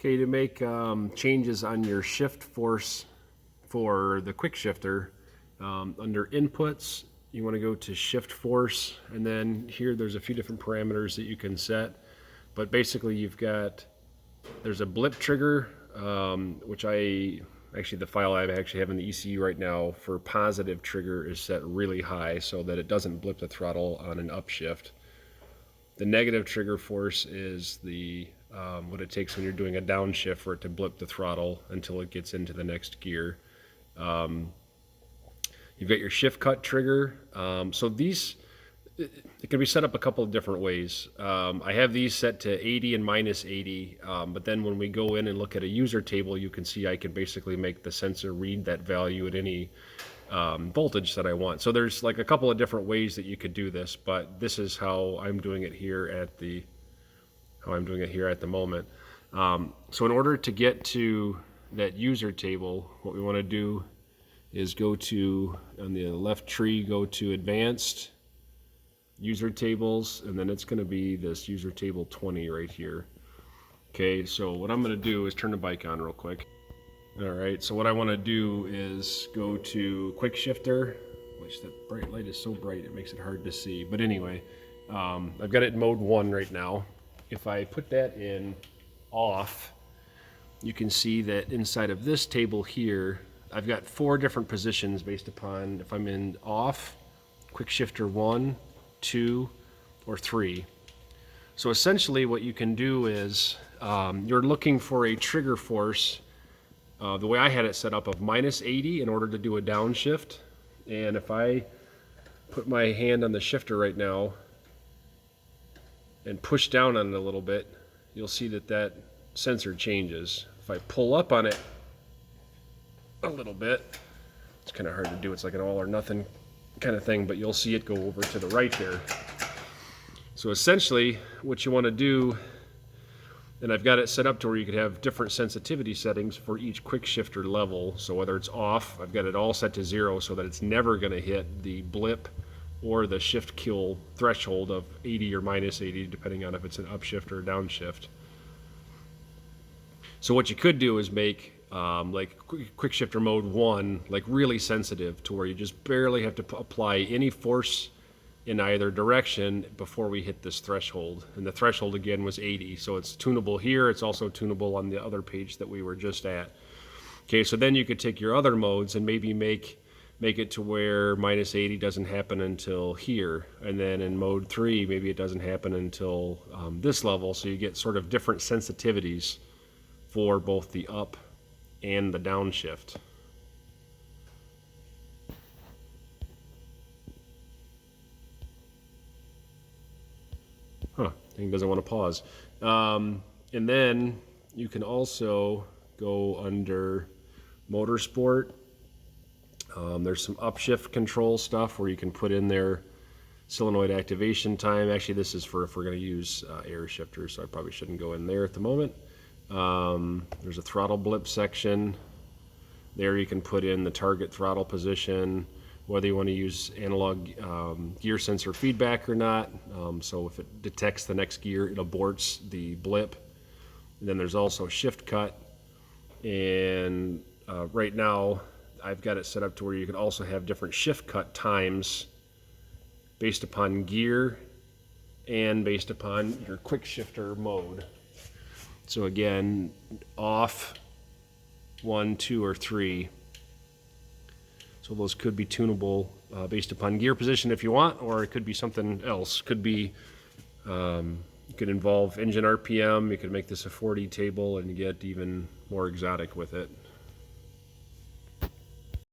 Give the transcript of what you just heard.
Okay, to make changes on your shift force for the quick shifter, under inputs, you want to go to shift force, and then here there's a few different parameters that you can set. But basically there's a blip trigger, which the file I actually have in the ECU right now for positive trigger is set really high so that it doesn't blip the throttle on an upshift. The negative trigger force is what it takes when you're doing a downshift for it to blip the throttle until it gets into the next gear. You've got your shift cut trigger. So it can be set up a couple of different ways. I have these set to 80 and minus 80, but then when we go in and look at a user table, you can see I can basically make the sensor read that value at any voltage that I want. So there's like a couple of different ways that you could do this, but this is how I'm doing it here at the moment. So in order to get to that user table, what we want to do is go to, on the left tree, go to advanced user tables, and then it's going to be this user table 20 right here. Okay, so what I'm going to do is turn the bike on real quick. Alright, so what I want to do is go to quick shifter, which that bright light is so bright it makes it hard to see. But anyway, I've got it in mode 1 right now. If I put that in off, you can see that inside of this table here, I've got 4 different positions based upon if I'm in off, quick shifter 1, 2, or 3. So essentially what you can do is you're looking for a trigger force, the way I had it set up, of minus 80 in order to do a downshift. And if I put my hand on the shifter right now and push down on it a little bit, you'll see that sensor changes. If I pull up on it a little bit, it's kind of hard to do, it's like an all or nothing kind of thing, but you'll see it go over to the right there. So essentially what you want to do, and I've got it set up to where you could have different sensitivity settings for each quick shifter level. So whether it's off, I've got it all set to 0 so that it's never going to hit the blip or the shift kill threshold of 80 or minus 80, depending on if it's an upshift or a downshift. So what you could do is make like quick shifter mode 1 like really sensitive to where you just barely have to apply any force in either direction before we hit this threshold. And the threshold again was 80, so it's tunable here. It's also tunable on the other page that we were just at. Okay, so then you could take your other modes and maybe make it to where minus 80 doesn't happen until here, and then in mode 3 maybe it doesn't happen until this level, so you get sort of different sensitivities for both the up and the downshift. Thing doesn't want to pause. And then you can also go under motorsport. There's some upshift control stuff where you can put in there solenoid activation time. Actually, this is for if we're going to use air shifters, so I probably shouldn't go in there at the moment. There's a throttle blip section. There you can put in the target throttle position, whether you want to use analog gear sensor feedback or not. So if it detects the next gear, it aborts the blip. And then there's also shift cut. And right now, I've got it set up to where you can also have different shift cut times based upon gear and based upon your quick shifter mode. So again, off, 1, 2, or 3. So those could be tunable based upon gear position if you want, or it could be something else. Could be, it could involve engine RPM. You could make this a 4D table and get even more exotic with it.